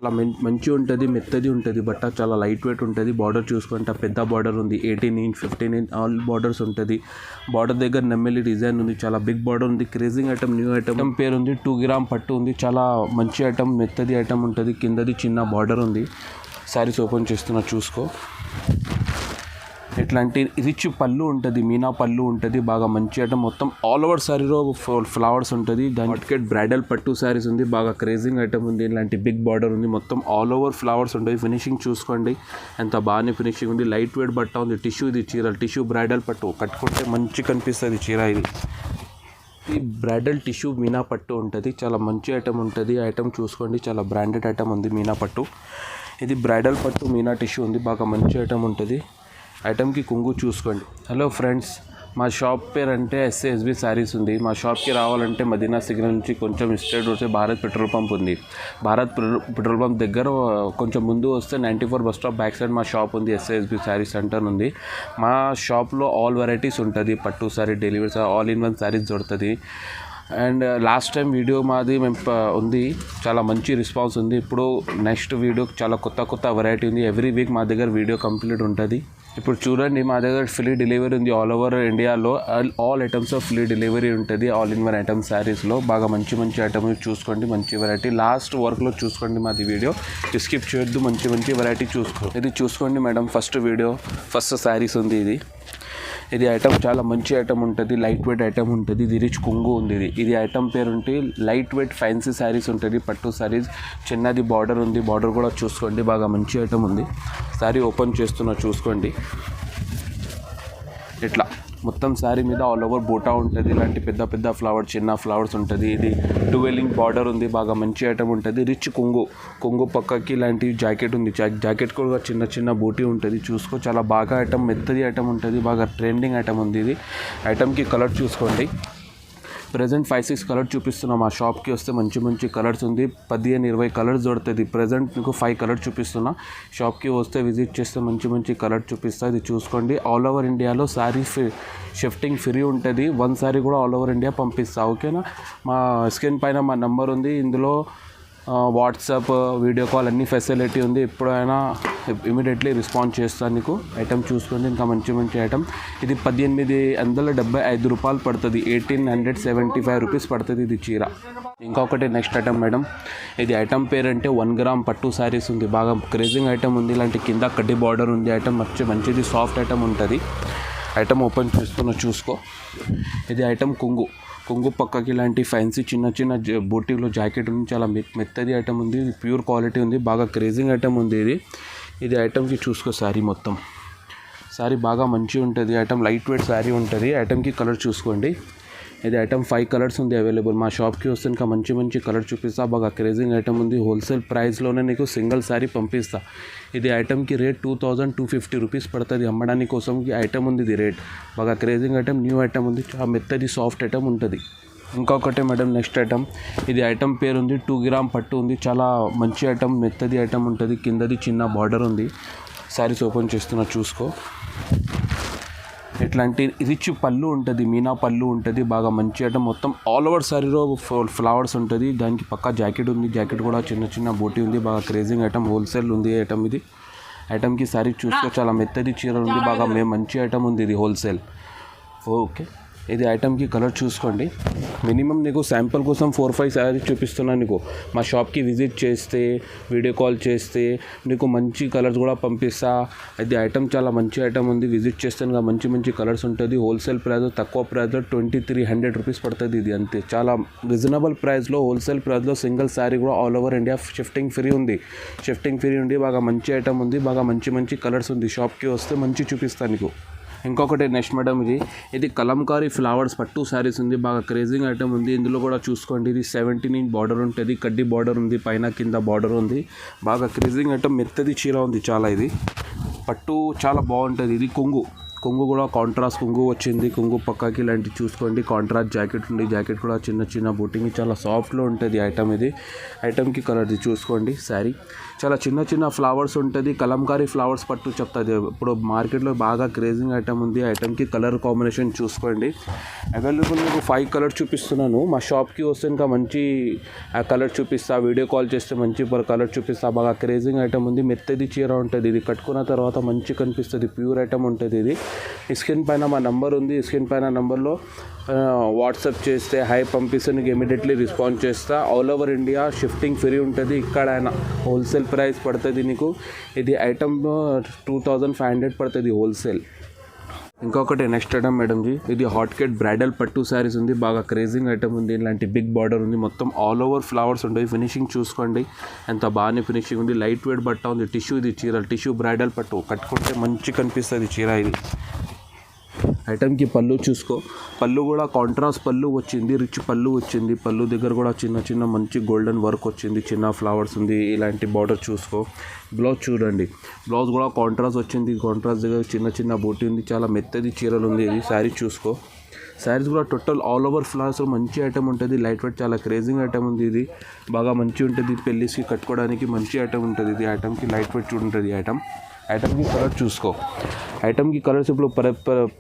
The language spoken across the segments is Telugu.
చాలా మంచిగా ఉంటుంది, మెత్తది ఉంటుంది బట్ట, చాలా లైట్ వెయిట్ ఉంటుంది. బార్డర్ చూసుకుంటే పెద్ద బార్డర్ ఉంది, 18 ఇంచ్ 15 ఇంచ్ ఆల్ బార్డర్స్ ఉంటుంది. బార్డర్ దగ్గర నెమ్మలి డిజైన్ ఉంది, చాలా బిగ్ బార్డర్ ఉంది. క్రేజింగ్ ఐటమ్, న్యూ ఐటమ్ పేరు ఉంది. 2 గ్రామ్ పట్టు ఉంది, చాలా మంచి ఐటమ్, మెత్తది ఐటమ్ ఉంటుంది. కిందది చిన్న బార్డర్ ఉంది. శారీస్ ఓపెన్ చేస్తున్నా చూసుకో. ఇట్లాంటి రిచ్ పళ్ళు ఉంటుంది, మీనా పళ్ళు ఉంటుంది, బాగా మంచి ఐటమ్. మొత్తం ఆల్ ఓవర్ శారీలో ఫ్లవర్స్ ఉంటుంది. దాని మార్కెట్ బ్రైడల్ పట్టు శారీస్ ఉంది, బాగా క్రేజింగ్ ఐటమ్ ఉంది. ఇలాంటి బిగ్ బార్డర్ ఉంది, మొత్తం ఆల్ ఓవర్ ఫ్లవర్స్ ఉంటుంది. ఫినిషింగ్ చూసుకోండి ఎంత బాగానే ఫినిషింగ్ ఉంది. లైట్ వెయిట్ బట్ట ఉంది. టిష్యూ ఇది చీర, టిష్యూ బ్రైడల్ పట్టు కట్టుకుంటే మంచి కనిపిస్తుంది చీర. ఇది బ్రైడల్ టిష్యూ మీనా పట్టు ఉంటుంది, చాలా మంచి ఐటమ్ ఉంటుంది. ఐటమ్ చూసుకోండి, చాలా బ్రాండెడ్ ఐటమ్ ఉంది మీనా పట్టు. ఇది బ్రైడల్ పట్టు మీనా టిష్యూ ఉంది, బాగా మంచి ఐటమ్ ఉంటుంది. ఐటమ్కి కొంగు చూసుకోండి. హలో ఫ్రెండ్స్, మా షాప్ పేరు అంటే SASB శారీస్ ఉంది. మా షాప్కి రావాలంటే మదీనా సిగ్నల్ నుంచి కొంచెం స్ట్రైట్ వస్తే భారత్ పెట్రోల్ పంప్ ఉంది. భారత్ పెట్రోల్ పంప్ దగ్గర కొంచెం ముందు వస్తే 94 బస్ స్టాప్ బ్యాక్ సైడ్ మా షాప్ ఉంది. SASB శారీ సెంటర్ ఉంది. మా షాప్లో ఆల్ వెరైటీస్ ఉంటుంది. పట్టు sari, delivery all in one saris దొరుకుతుంది. అండ్ లాస్ట్ టైం వీడియో మాది ఉంది, చాలా మంచి రెస్పాన్స్ ఉంది. ఇప్పుడు నెక్స్ట్ వీడియో చాలా కొత్త వెరైటీ ఉంది. ఎవ్రీ వీక్ మా దగ్గర వీడియో కంప్లీట్ ఉంటుంది. ఇప్పుడు చూడండి, మా దగ్గర ఫ్రీ డెలివరీ ఉంది ఆల్ ఓవర్ ఇండియాలో. ఆల్ ఐటమ్స్ ఫ్రీ డెలివరీ ఉంటుంది. ఆల్ ఇన్ వన్ ఐటమ్ శారీస్లో బాగా మంచి ఐటమ్ చూసుకోండి, మంచి వెరైటీ. లాస్ట్ వర్క్లో చూసుకోండి మాది వీడియో, స్కిప్ చేయొద్దు. మంచి వెరైటీ ఇది చూసుకోండి మేడం. ఫస్ట్ శారీస్ ఉంది. ఇది ఐటమ్ చాలా మంచి ఐటమ్ ఉంటుంది, లైట్ వెయిట్ ఐటమ్ ఉంటుంది. ఇది రిచ్ కొంగు ఉంది. ఇది ఐటమ్ పేరు ఉంటే లైట్ వెయిట్ ఫ్యాన్సీ శారీస్ ఉంటుంది, పట్టు శారీస్. చిన్నది బార్డర్ ఉంది, బార్డర్ కూడా చూసుకోండి, బాగా మంచి ఐటమ్ ఉంది. శారీ ఓపెన్ చేస్తున్నా చూసుకోండి. ఇట్లా మొత్తం శారీ మీద ఆల్ ఓవర్ బూటా ఉంటుంది. ఇలాంటి పెద్ద ఫ్లవర్, చిన్న ఫ్లవర్స్ ఉంటుంది. ఇది 12 బార్డర్ ఉంది, బాగా మంచి ఐటమ్ ఉంటుంది. రిచ్ కొంగు పక్కకి ఇలాంటి జాకెట్ ఉంది. జాకెట్ కూడా చిన్న బూటీ ఉంటుంది. చూసుకో, చాలా బాగా ఐటమ్, మెత్తది ఐటమ్ ఉంటుంది, బాగా ట్రెండింగ్ ఐటమ్ ఉంది. ఇది ఐటమ్కి కలర్ చూసుకోండి. ప్రజెంట్ 5-6 కలర్స్ చూపిస్తున్నాం. మా షాప్కి వస్తే మంచి కలర్స్ ఉంది. 15-20 కలర్స్ దొరుకుతుంది. ప్రజెంట్ మీకు 5 కలర్స్ చూపిస్తున్నా. షాప్కి వస్తే విజిట్ చేస్తే మంచి కలర్స్ చూపిస్తా. ఇది చూసుకోండి. ఆల్ ఓవర్ ఇండియాలో శారీ షిఫ్టింగ్ ఫ్రీ ఉంటుంది. 1 శారీ కూడా ఆల్ ఓవర్ ఇండియా పంపిస్తా. ఓకేనా? మా స్క్రీన్ పైన మా నెంబర్ ఉంది. ఇందులో వాట్సాప్, వీడియో కాల్ అన్ని ఫెసిలిటీ ఉంది. ఎప్పుడైనా ఇమీడియట్లీ రెస్పాన్స్ చేస్తాను నీకు. ఐటమ్ చూసుకోండి, ఇంకా మంచి ఐటమ్. ఇది 1875 రూపాయలు పడుతుంది. 1875 రూపీస్ పడుతుంది ఇది చీర. ఇంకొకటి నెక్స్ట్ ఐటమ్ మేడం. ఇది ఐటమ్ పేరు అంటే 1 గ్రామ్ పట్టు శారీస్ ఉంది, బాగా క్రేజింగ్ ఐటమ్ ఉంది. ఇలాంటి కింద కడ్డీ బార్డర్ ఉంది. ఐటమ్ మంచిది, సాఫ్ట్ ఐటమ్ ఉంటుంది. ఐటమ్ ఓపెన్ చేస్తున్నా చూసుకో. ఇది ఐటమ్ కొంగు పక్కకి ఇలాంటి ఫ్యాన్సీ చిన్న బూటీలో జాకెట్ ఉంది. చాలా మెత్తది ఐటమ్ ఉంది, ప్యూర్ క్వాలిటీ ఉంది, బాగా క్రేజింగ్ ఐటమ్ ఉంది. ఇది ఐటమ్కి చూసుకో. శారీ బాగా మంచిగా ఉంటుంది. ఐటమ్ లైట్ వెయిట్ శారీ ఉంటుంది. ఐటమ్కి కలర్ చూసుకోండి. ఇది ఐటమ్ 5 కలర్స్ ఉంది అవైలబుల్. మా షాప్కి వస్తే ఇంకా మంచి కలర్ చూపిస్తా. బాగా క్రేజింగ్ ఐటమ్ ఉంది. హోల్సేల్ ప్రైస్లోనే నీకు సింగిల్ శారీ పంపిస్తా. ఇది ఐటమ్కి రేట్ 2250 రూపీస్ పడుతుంది. అమ్మడానికి కోసం ఐటమ్ ఉంది. ఇది రేట్ బాగా క్రేజింగ్ ఐటమ్, న్యూ ఐటమ్ ఉంది. చాలా మెత్తది సాఫ్ట్ ఐటమ్ ఉంటుంది. ఇంకొకటి మేడం, నెక్స్ట్ ఐటమ్. ఇది ఐటమ్ పేరు ఉంది 2 గ్రామ్ పట్టు ఉంది. చాలా మంచి ఐటమ్, మెత్తది ఐటమ్ ఉంటుంది. కిందది చిన్న బార్డర్ ఉంది. శారీస్ ఓపెన్ చేస్తున్నా చూసుకో. ఇట్లాంటి రిచ్ పళ్ళు ఉంటుంది, మీనా పళ్ళు ఉంటుంది, బాగా మంచి ఐటమ్. మొత్తం ఆల్ ఓవర్ శారీలో ఫ్లవర్స్ ఉంటుంది. దానికి పక్క జాకెట్ ఉంది. జాకెట్ కూడా చిన్న బూటీ ఉంది, బాగా క్రేజింగ్ ఐటమ్. హోల్సేల్ ఉంది ఐటమ్. ఇది ఐటమ్కి శారీ చూసుకో. చాలా మెత్తది చీర ఉంది, బాగా మంచి ఐటమ్ ఉంది. ఇది హోల్సేల్. ఓకే, ఇది ఐటమ్కి కలర్ చూసుకోండి. మినిమం నీకు శాంపుల్ కోసం 4-5 శారీస్ చూపిస్తున్నాను నీకు. మా షాప్కి విజిట్ చేస్తే, వీడియో కాల్ చేస్తే నీకు మంచి కలర్స్ కూడా పంపిస్తా. ఇది ఐటమ్ చాలా మంచి ఐటమ్ ఉంది. విజిట్ చేస్తే మంచి కలర్స్ ఉంటుంది. హోల్సేల్ ప్రైస్, తక్కువ ప్రైస్లో 2300 రూపీస్ పడుతుంది. ఇది అంతే, చాలా రీజనబుల్ ప్రైస్లో, హోల్సేల్ ప్రైస్లో సింగిల్ శారీ కూడా all over India shifting free ఉంది. బాగా మంచి ఐటమ్ ఉంది, బాగా మంచి కలర్స్ ఉంది. షాప్కి వస్తే మంచి చూపిస్తాను నీకు. ఇంకొకటి నెక్స్ట్ మేడం, ఇది కలంకారీ ఫ్లవర్స్ పట్టు శారీస్ ఉంది, బాగా క్రేజింగ్ ఐటమ్ ఉంది. ఇందులో కూడా చూసుకోండి. ఇది 17 ఇంచ్ బార్డర్ ఉంటుంది, కడ్డీ బార్డర్ ఉంది, పైన కింద బార్డర్ ఉంది. బాగా క్రేజింగ్ ఐటమ్, మెత్తది చీర ఉంది చాలా. ఇది పట్టు చాలా బాగుంటుంది. ఇది కొంగు కూడా కాంట్రాస్ట్ కొంగు వచ్చింది. కొంగు పక్కకి ఇలాంటివి చూసుకోండి. కాంట్రాస్ట్ జాకెట్ ఉంది. జాకెట్ కూడా చిన్న బూటింగ్, చాలా సాఫ్ట్లో ఉంటుంది ఐటమ్. ఇది ఐటమ్కి కలర్ చూసుకోండి. శారీ చాలా చిన్న చిన్న ఫ్లవర్స్ ఉంటుంది, కలంకారీ ఫ్లవర్స్ పట్టు చెప్తుంది. ఇప్పుడు మార్కెట్లో బాగా క్రేజింగ్ ఐటమ్ ఉంది. ఐటమ్కి కలర్ కాంబినేషన్ చూసుకోండి. అవైలబుల్ మీకు 5 కలర్ చూపిస్తున్నాను. మా షాప్కి వస్తే ఇంకా మంచి కలర్ చూపిస్తా, వీడియో కాల్ చేస్తే మంచి కలర్ చూపిస్తా. బాగా క్రేజింగ్ ఐటమ్ ఉంది. మెత్తది చీర ఉంటుంది. ఇది కట్టుకున్న తర్వాత మంచి కనిపిస్తుంది. ప్యూర్ ఐటమ్ ఉంటుంది. ఇది స్క్రీన్ పైన మా నంబర్ ఉంది. స్క్రీన్ పైన నంబర్లో వాట్సాప్ చేస్తే హై పంపిస్తే నీకు ఇమీడియట్లీ రెస్పాన్స్ చేస్తా. All over India shifting free ఉంటుంది. ఇక్కడైనా హోల్సేల్ ప్రైస్ పడుతుంది నీకు. ఇది ఐటమ్ 2500 పడుతుంది హోల్సేల్. ఇంకొకటి నెక్స్ట్ ఐటమ్ మేడం జీ, ఇది హాట్ కేట్ బ్రైడల్ పట్టు శారీస్ ఉంది. బాగా క్రేజింగ్ ఐటమ్ ఉంది. ఇలాంటి బిగ్ బార్డర్ ఉంది. మొత్తం ఆల్ ఓవర్ ఫ్లవర్స్ ఉంటాయి. ఫినిషింగ్ చూసుకోండి ఎంత బాగానే ఫినిషింగ్ ఉంది. లైట్ వెయిట్ బట్ట ఉంది. టిష్యూ ఇది చీర, టిష్యూ బ్రైడల్ పట్టు కట్టుకుంటే మంచి కనిపిస్తుంది చీర. ఇది ఐటమ్కి పళ్ళు చూసుకో. పళ్ళు కూడా కాంట్రాస్ట్ పళ్ళు వచ్చింది, రిచ్ పళ్ళు వచ్చింది. పళ్ళు దగ్గర కూడా చిన్న చిన్న మంచి గోల్డెన్ వర్క్ వచ్చింది. చిన్న ఫ్లవర్స్ ఉంది. ఇలాంటి బార్డర్ చూసుకో. బ్లౌజ్ చూడండి. బ్లౌజ్ కూడా కాంట్రాస్ట్ వచ్చింది. కాంట్రాస్ట్ దగ్గర చిన్న చిన్న బూటీ ఉంది. చాలా మెత్తది చీరలు ఉంది. ఇది శారీ చూసుకో. శారీస్ కూడా టోటల్ ఆల్ ఓవర్ ఫ్లవర్స్ మంచి ఐటమ్ ఉంటుంది. లైట్ వెయిట్ చాలా క్రేజింగ్ ఐటమ్ ఉంది. ఇది బాగా మంచి ఉంటుంది. పెళ్ళికి కట్టుకోవడానికి మంచి ఐటమ్ ఉంటుంది. ఇది ఐటమ్కి లైట్ వెయిట్ ఉంటుంది. ఐటమ్కి కలర్ చూసుకో. ఐటమ్కి కలర్స్ ఇప్పుడు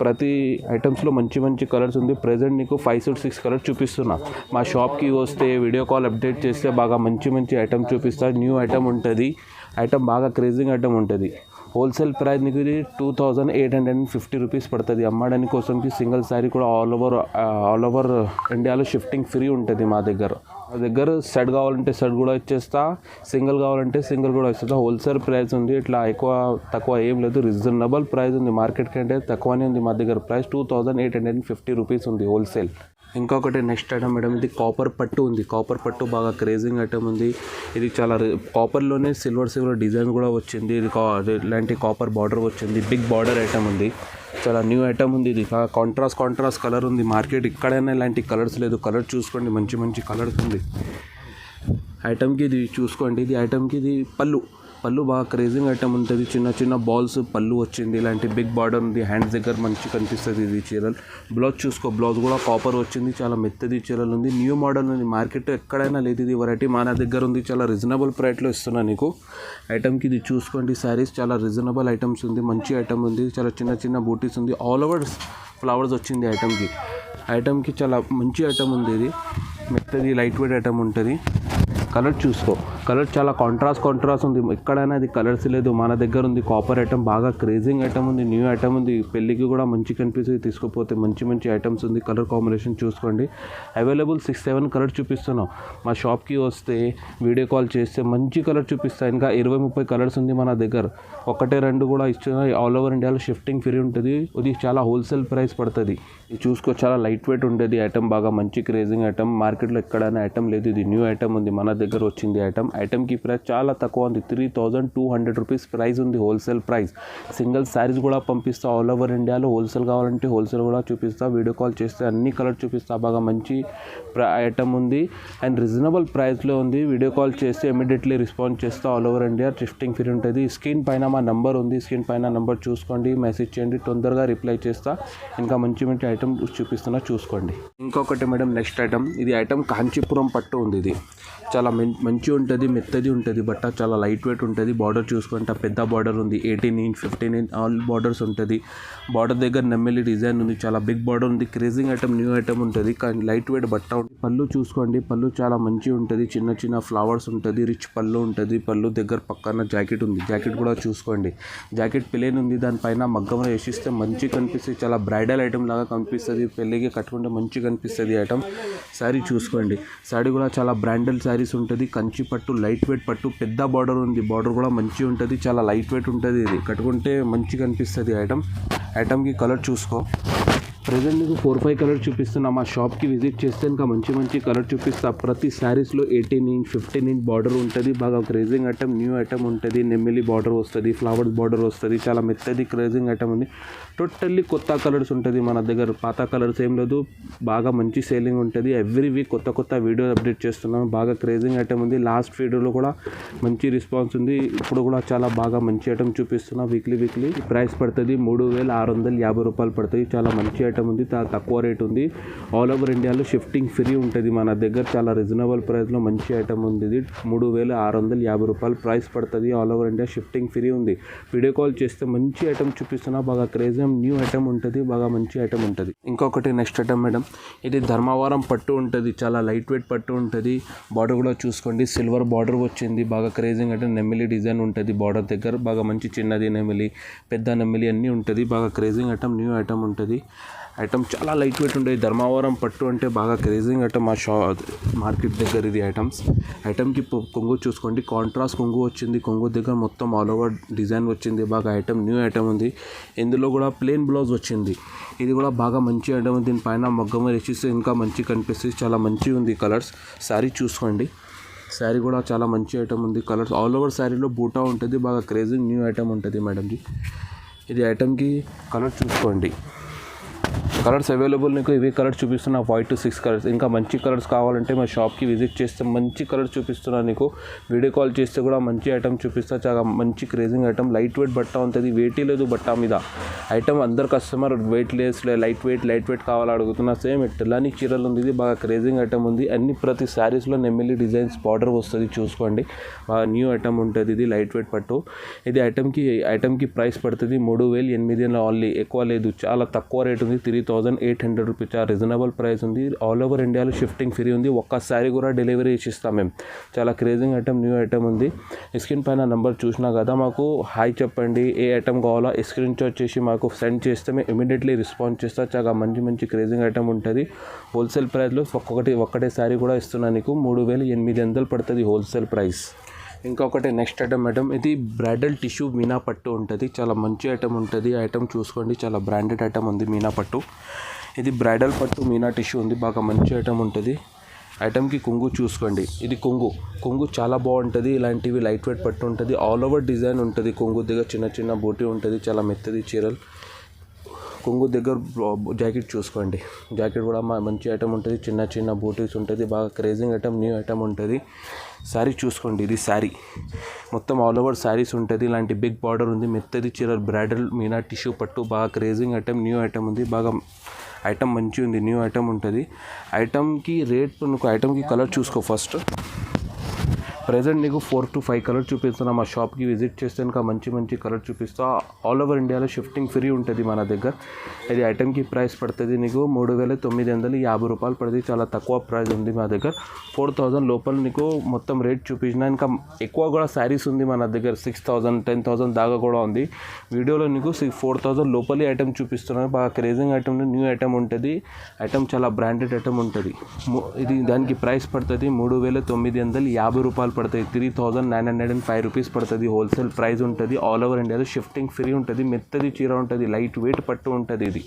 ప్రతి ఐటమ్స్లో మంచి మంచి కలర్స్ ఉంది. ప్రజెంట్ నీకు 5 to 6 కలర్స్ చూపిస్తున్నా. మా షాప్కి వస్తే వీడియో కాల్ అప్డేట్ చేస్తే బాగా మంచి మంచి ఐటమ్ చూపిస్తా. న్యూ ఐటమ్ ఉంటుంది. ఐటమ్ బాగా క్రేజింగ్ ఐటమ్ ఉంటుంది. హోల్సేల్ ప్రైస్ నీకు ఇది 2850 రూపీస్ పడుతుంది. అమ్మడానికి కోసంకి సింగిల్ శారీ కూడా ఆల్ ఓవర్ ఇండియాలో షిఫ్టింగ్ ఫ్రీ ఉంటుంది. మా దగ్గర సెట్ కావాలంటే సెట్ కూడా ఇచ్చేస్తా. సింగిల్ కావాలంటే సింగిల్ కూడా ఇచ్చేస్తా. హోల్సేల్ ప్రైస్ ఉంది. ఇట్లా ఎక్కువ తక్కువ ఏం లేదు. రీజనబుల్ ప్రైస్ ఉంది. మార్కెట్ కంటే తక్కువనే ఉంది. మా దగ్గర ప్రైస్ 2850 రూపీస్ ఉంది హోల్సేల్. ఇంకొకటి నెక్స్ట్ ఐటమ్ మేడం, ఇది కాపర్ పట్టు ఉంది. కాపర్ పట్టు బాగా క్రేజింగ్ ఐటమ్ ఉంది. ఇది చాలా కాపర్లోనే సిల్వర్ డిజైన్ కూడా వచ్చింది. ఇది ఇలాంటి కాపర్ బార్డర్ వచ్చింది. బిగ్ బార్డర్ ఐటమ్ ఉంది. చాలా న్యూ ఐటమ్ ఉంది. ఇది కాంట్రాస్ట్ కలర్ ఉంది. మార్కెట్ ఇక్కడైనా ఇలాంటి కలర్స్ లేదు. కలర్ చూసుకోండి. మంచి మంచి కలర్స్ ఉంది. ఐటమ్కి ఇది చూసుకోండి. ఇది ఐటమ్కి ఇది పళ్ళు బాగా క్రేజింగ్ ఐటమ్ ఉంటుంది. చిన్న చిన్న బాల్స్ పళ్ళు వచ్చింది. ఇలాంటి బిగ్ బార్డర్ ఉంది. హ్యాండ్స్ దగ్గర మంచి కనిపిస్తుంది ఇది చీరలు. బ్లౌజ్ చూసుకో. బ్లౌజ్ కూడా కాపర్ వచ్చింది. చాలా మెత్తది చీరలు ఉంది. న్యూ మోడల్ ఉంది. మార్కెట్ ఎక్కడైనా లేదు. ఇది వెరైటీ మన దగ్గర ఉంది. చాలా రీజనబుల్ ప్రైస్లో ఇస్తున్నా నీకు. ఐటమ్కి ఇది చూసుకోండి. శారీస్ చాలా రీజనబుల్ ఐటమ్స్ ఉంది. మంచి ఐటమ్ ఉంది. చాలా చిన్న చిన్న బూటీస్ ఉంది. ఆల్ ఓవర్ ఫ్లవర్స్ వచ్చింది ఐటమ్కి చాలా మంచి ఐటమ్ ఉంది. ఇది మెత్తది లైట్ వెయిట్ ఐటమ్ ఉంటుంది. కలర్ చూసుకో. కలర్ చాలా కాంట్రాస్ట్ ఉంది. ఎక్కడైనా అది కలర్స్ లేదు. మన దగ్గర ఉంది. కాపర్ ఐటమ్ బాగా క్రేజింగ్ ఐటమ్ ఉంది. న్యూ ఐటమ్ ఉంది. పెళ్ళికి కూడా మంచి కనిపిస్తుంది. తీసుకుపోతే మంచి మంచి ఐటమ్స్ ఉంది. కలర్ కాంబినేషన్ చూసుకోండి. అవైలబుల్ 6-7 కలర్ చూపిస్తున్నాం. మా షాప్కి వస్తే వీడియో కాల్ చేస్తే మంచి కలర్ చూపిస్తా. ఇంకా 20-30 కలర్స్ ఉంది మన దగ్గర. 1-2 కూడా ఇస్తున్నా. ఆల్ ఓవర్ ఇండియాలో షిఫ్టింగ్ ఫ్రీ ఉంటుంది. ఇది చాలా హోల్సేల్ ప్రైస్ పడుతుంది. ఇది చూసుకో. చాలా లైట్ వెయిట్ ఉంటుంది. ఐటమ్ బాగా మంచి క్రేజింగ్ ఐటమ్. మార్కెట్లో ఎక్కడైనా ఐటమ్ లేదు. ఇది న్యూ ఐటమ్ ఉంది. మన దగ్గర వచ్చింది ఐటమ్కి ప్రైస్ చాలా తక్కువ ఉంది. 3200 రూపీస్ ప్రైస్ ఉంది హోల్సేల్ ప్రైస్. సింగిల్ శారీస్ కూడా పంపిస్తా. ఆల్ ఓవర్ ఇండియాలో హోల్సేల్ కావాలంటే హోల్సేల్ కూడా చూపిస్తా. వీడియో కాల్ చేస్తే అన్ని కలర్ చూపిస్తా. బాగా మంచి ఐటమ్ ఉంది అండ్ రీజనబుల్ ప్రైస్లో ఉంది. వీడియో కాల్ చేస్తే ఇమీడియట్లీ రెస్పాన్స్ చేస్తా. All over India shifting free ఉంటుంది. స్క్రీన్ పైన మా నంబర్ ఉంది. స్క్రీన్ పైన నంబర్ చూసుకోండి. మెసేజ్ చేయండి. తొందరగా రిప్లై చేస్తా. ఇంకా మంచి మంచి ఐటమ్ చూపిస్తున్నా చూసుకోండి. ఇంకొకటి మేడం నెక్స్ట్ ఐటమ్, ఇది ఐటమ్ కాంచీపురం పట్టు ఉంది. ఇది చాలా మంచి ఉంటుంది. మెత్తది ఉంటుంది. బట్ట చాలా లైట్ వెయిట్ ఉంటుంది. బార్డర్ చూసుకుంటే పెద్ద బార్డర్ ఉంది. 18 ఇంచ్ 15 ఇంచ్ ఆల్ బార్డర్స్ ఉంటుంది. బార్డర్ దగ్గర నెమ్మలి డిజైన్ ఉంది. చాలా బిగ్ బార్డర్ ఉంది. క్రేజింగ్ ఐటమ్ న్యూ ఐటమ్ ఉంటుంది. కానీ లైట్ వెయిట్ బట్ట ఉంటుంది. పళ్ళు చూసుకోండి. పళ్ళు చాలా మంచి ఉంటుంది. చిన్న చిన్న ఫ్లవర్స్ ఉంటుంది. రిచ్ పళ్ళు ఉంటుంది. పళ్ళు దగ్గర పక్కన జాకెట్ ఉంది. జాకెట్ కూడా చూసుకోండి. జాకెట్ ప్లేన్ ఉంది. దానిపైన మగ్గం వేసిస్తే మంచి కనిపిస్తుంది. చాలా బ్రైడల్ ఐటమ్ లాగా కనిపిస్తుంది. పెళ్ళికి కట్టుకుంటే మంచి కనిపిస్తుంది ఐటమ్. శారీ చూసుకోండి. శారీ కూడా చాలా బ్రాండెడ్ శారీస్ ఉంటుంది. కంచి పట్టు లైట్ వెయిట్ పట్టు పెద్ద బార్డర్ ఉంది. బార్డర్ కూడా మంచి ఉంటుంది. చాలా లైట్ వెయిట్ ఉంటుంది. ఇది కట్టుకుంటే మంచి కనిపిస్తుంది ఐటమ్కి కలర్ చూసుకో. ప్రజెంట్ నీకు 4-5 కలర్ చూపిస్తున్నా. మా షాప్కి విజిట్ చేస్తే ఇంకా మంచి మంచి కలర్ చూపిస్తా. ప్రతి శారీస్లో 18 ఇంచ్ 15 ఇంచ్ బార్డర్ ఉంటుంది. బాగా క్రేజింగ్ ఐటమ్ న్యూ ఐటమ్ ఉంటుంది. నెమ్మిలి బార్డర్ వస్తుంది. ఫ్లవర్స్ బార్డర్ వస్తుంది. చాలా మెత్తది క్రేజింగ్ ఐటమ్ ఉంది. టోటల్లీ కొత్త కలర్స్ ఉంటుంది మన దగ్గర. పాత కలర్స్ ఏం లేదు. బాగా మంచి సేలింగ్ ఉంటుంది. ఎవ్రీ వీక్ కొత్త వీడియో అప్డేట్ చేస్తున్నాం. బాగా క్రేజింగ్ ఐటమ్ ఉంది. లాస్ట్ వీడియోలో కూడా మంచి రెస్పాన్స్ ఉంది. ఇప్పుడు కూడా చాలా బాగా మంచి ఐటమ్ చూపిస్తున్నా. వీక్లీ ప్రైస్ పడుతుంది 3650 రూపాయలు పడుతుంది. చాలా మంచి ఐటమ్ ఉంది, చాలా తక్కువ రేట్ ఉంది. ఆల్ ఓవర్ ఇండియాలో షిఫ్టింగ్ ఫ్రీ ఉంటుంది మన దగ్గర. చాలా రీజనబుల్ ప్రైస్లో మంచి ఐటమ్ ఉంది. ఇది 3650 రూపాయలు ప్రైస్ పడుతుంది. All over India shifting free ఉంది. వీడియో కాల్ చేస్తే మంచి ఐటమ్ చూపిస్తున్నా, బాగా క్రేజీ న్యూ ఐటమ్ ఉంటుంది, బాగా మంచి ఐటమ్ ఉంటుంది. ఇంకొకటి నెక్స్ట్ ఐటమ్ మేడం, ఇది ధర్మవరం పట్టు ఉంటుంది, చాలా లైట్ వెయిట్ పట్టు ఉంటుంది. బార్డర్ కూడా చూసుకోండి, సిల్వర్ బార్డర్ వచ్చింది, బాగా క్రేజింగ్ అంటే నెమిలి డిజైన్ ఉంటుంది బార్డర్ దగ్గర, బాగా మంచి చిన్నది నెమిలి, పెద్ద నెమిలి అన్నీ ఉంటుంది. బాగా క్రేజింగ్ ఐటమ్, న్యూ ఐటమ్ ఉంటుంది. ఐటమ్ చాలా లైట్ వెయిట్ ఉంటుంది. ధర్మవరం పట్టు అంటే బాగా క్రేజింగ్ ఐటమ్ మా మార్కెట్ దగ్గర ఇది ఐటమ్కి కొంగు చూసుకోండి, కాంట్రాస్ట్ కొంగు వచ్చింది. కొంగు దగ్గర మొత్తం ఆల్ ఓవర్ డిజైన్ వచ్చింది. బాగా ఐటమ్ న్యూ ఐటమ్ ఉంది. ఇందులో కూడా ప్లెయిన్ బ్లౌజ్ వచ్చింది. ఇది కూడా బాగా మంచి ఐటమ్. దీనిపైన మగ్గం వేసిస్తే ఇంకా మంచి కనిపిస్తుంది, చాలా మంచి ఉంది కలర్స్. శారీ చూసుకోండి, శారీ కూడా చాలా మంచి ఐటమ్ ఉంది. కలర్స్ ఆల్ ఓవర్ శారీలో బూటా ఉంటుంది, బాగా క్రేజింగ్ న్యూ ఐటమ్ ఉంటుంది మేడంజీ. ఇది ఐటమ్కి కలర్ చూసుకోండి, కలర్స్ అవైలబుల్. నీకు ఇవే కలర్స్ చూపిస్తున్నా, 5 to 6 కలర్స్. ఇంకా మంచి కలర్స్ కావాలంటే మా షాప్కి విజిట్ చేస్తే మంచి కలర్స్ చూపిస్తున్నా నీకు. వీడియో కాల్ చేస్తే కూడా మంచి ఐటమ్ చూపిస్తా, చాలా మంచి క్రేజింగ్ ఐటమ్. లైట్ వెయిట్ బట్ట ఉంటుంది, వెయిట్ లేదు బట్ట మీద. ఐటమ్ అందరు customer weight less, light weight కావాలని అడుగుతున్నా. సేమ్ టెలానీ చీరలు ఉంది, ఇది బాగా క్రేజింగ్ ఐటమ్ ఉంది. అన్ని ప్రతి శారీస్లో నెమిలి డిజైన్స్ బార్డర్ వస్తుంది చూసుకోండి, బాగా న్యూ ఐటమ్ ఉంటుంది. ఇది లైట్ వెయిట్ పట్టు. ఇది ఐటమ్కి ప్రైస్ పడుతుంది 3800 ఓన్లీ, ఎక్కువ లేదు, చాలా తక్కువ రేట్ ఉంది. 3800 రూపీస్, చాలా రీజనబుల్ ప్రైస్ ఉంది. ఆల్ ఓవర్ ఇండియాలో షిఫ్టింగ్ ఫ్రీ ఉంది. ఒక్క శారీ కూడా డెలివరీ ఇచ్చిస్తాం మేము. చాలా క్రేజింగ్ ఐటమ్, న్యూ ఐటమ్ ఉంది. స్క్రీన్ పైన నెంబర్ చూసినా కదా, మాకు హాయ్ చెప్పండి, ఏ ఐటమ్ కావాలో స్క్రీన్ షాట్ చేసి మాకు సెండ్ చేస్తే మేము ఇమీడియట్లీ రెస్పాన్స్ చేస్తాం. చాలా మంచి క్రేజింగ్ ఐటమ్ ఉంటుంది. హోల్సేల్ ప్రైస్లో ఒక్కటే శారీ కూడా ఇస్తున్నాను నీకు, 3800 పడుతుంది హోల్సేల్ ప్రైస్. ఇంకొకటి నెక్స్ట్ ఐటమ్ మేడం, ఇది బ్రైడల్ టిష్యూ మీనా పట్టు ఉంటుంది, చాలా మంచి ఐటమ్ ఉంటుంది. ఐటమ్ చూసుకోండి, చాలా బ్రాండెడ్ ఐటమ్ ఉంది మీనా పట్టు. ఇది బ్రైడల్ పట్టు మీనా టిష్యూ ఉంది, బాగా మంచి ఐటమ్ ఉంటుంది. ఐటమ్కి కొంగు చూసుకోండి, ఇది కొంగు చాలా బాగుంటుంది. ఇలాంటివి లైట్ వెయిట్ పట్టు ఉంటుంది, ఆల్ ఓవర్ డిజైన్ ఉంటుంది. కొంగు దగ్గర చిన్న బూటీ ఉంటుంది, చాలా మెత్తది చీరలు. కొంగు దగ్గర జాకెట్ చూసుకోండి, జాకెట్ కూడా మంచి ఐటమ్ ఉంటుంది. చిన్న బూటీస్ ఉంటుంది, బాగా క్రేజింగ్ ఐటమ్, న్యూ ఐటమ్ ఉంటుంది. శారీ చూసుకోండి, ఇది శారీ మొత్తం ఆల్ ఓవర్ శారీస్ ఉంటుంది. ఇలాంటి బిగ్ బార్డర్ ఉంది, మెత్తది చీరలు, బ్రైడల్ మీనా టిష్యూ పట్టు, బాగా క్రేజింగ్ ఐటమ్, న్యూ ఐటమ్ ఉంది. బాగా ఐటమ్ మంచి ఉంది, న్యూ ఐటమ్ ఉంటుంది. ఐటమ్కి రేట్, నువ్వు ఐటమ్కి కలర్ చూసుకో ఫస్ట్. ప్రజెంట్ నీకు 4 to 5 కలర్ చూపిస్తున్నా. మా షాప్కి విజిట్ చేస్తే ఇంకా మంచి కలర్ చూపిస్తా. ఆల్ ఓవర్ ఇండియాలో షిఫ్టింగ్ ఫ్రీ ఉంటుంది మన దగ్గర. ఇది ఐటమ్కి ప్రైస్ పడుతుంది నీకు 3950 రూపాయలు పడుతుంది, చాలా తక్కువ ప్రైస్ ఉంది మా దగ్గర. 4000 లోపల నీకు మొత్తం రేట్ చూపించిన. ఇంకా ఎక్కువ కూడా శారీస్ ఉంది మన దగ్గర, 6000 10,000 దాకా కూడా ఉంది. వీడియోలో నీకు 4000 లోపలి ఐటమ్ చూపిస్తున్నాను. బాగా క్రేజింగ్ ఐటమ్, న్యూ ఐటమ్ ఉంటుంది. ఐటమ్ చాలా బ్రాండెడ్ ఐటమ్ ఉంటుంది. ఇది దానికి ప్రైస్ పడుతుంది 3950 రూపాయలు పడుతుంది, 3905 రూపీస్ పడుతుంది హోల్సేల్ ప్రైస్ ఉంటుంది. ఆల్ ఓవర్ ఇండియాలో షిఫ్టింగ్ ఫ్రీ ఉంటుంది. మెత్తది చీర ఉంటుంది, లైట్ వెయిట్ పట్టు ఉంటుంది. ఇది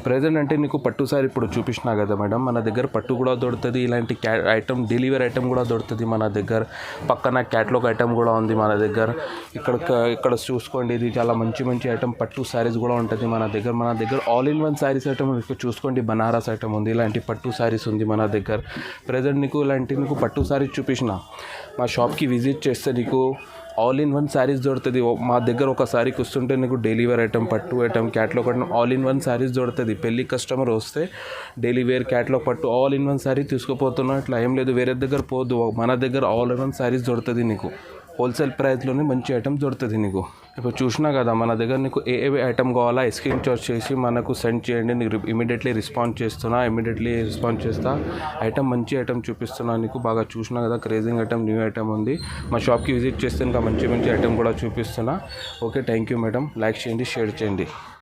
ప్రెజెంట్ అంటే నీకు పట్టు సారీ ఇప్పుడు చూపించినా కదా మేడం, మన దగ్గర పట్టు కూడా దొరుకుతుంది. ఇలాంటి ఐటమ్ డెలివరీ ఐటమ్ కూడా దొరుకుతుంది మన దగ్గర. పక్కన క్యాట్లాగ్ ఐటమ్ కూడా ఉంది మన దగ్గర. ఇక్కడ చూసుకోండి, ఇది చాలా మంచి ఐటమ్, పట్టు శారీస్ కూడా ఉంటుంది మన దగ్గర. All in one saris item చూసుకోండి, బనారస్ ఐటమ్ ఉంది, ఇలాంటి పట్టు శారీస్ ఉంది మన దగ్గర. ప్రెజెంట్ నీకు పట్టు శారీస్ చూపించిన. మా షాప్కి విజిట్ చేస్తే నీకు ఆల్ ఇన్ వన్ శారీస్ దొరుకుతుంది. మా దగ్గర ఒక శారీకి వస్తుంటే నీకు డైలీ వేర్ ఐటమ్, పట్టు item, catalogue item, all in one saris దొరుకుతుంది. పెళ్లి కస్టమర్ వస్తే డైలీ వేర్, క్యాట్లాగ్, పట్టు ఆల్ ఇన్ వన్ శారీ తీసుకుపోతున్నా. ఇట్లా ఏం లేదు, వేరే దగ్గర పోదు, మన దగ్గర ఆల్ ఇన్ వన్ శారీస్ దొరుకుతుంది నీకు. హోల్సేల్ ప్రైస్లోనే మంచి ఐటమ్ దొరుకుతుంది నీకు. ఇప్పుడు చూసినా కదా మన దగ్గర నీకు ఏ ఐటమ్ కావాలా స్క్రీన్ షాట్ చేసి మనకు సెండ్ చేయండి, నీకు ఇమీడియట్లీ రెస్పాన్స్ చేస్తా. ఐటమ్ మంచి ఐటమ్ చూపిస్తున్నా నీకు. బాగా చూసినా కదా, క్రేజింగ్ ఐటమ్, న్యూ ఐటమ్ ఉంది. మా షాప్కి విజిట్ చేస్తే ఇంకా మంచి ఐటమ్ కూడా చూపిస్తున్నా. Okay, thank you madam. Like చేయండి, షేర్ చేయండి.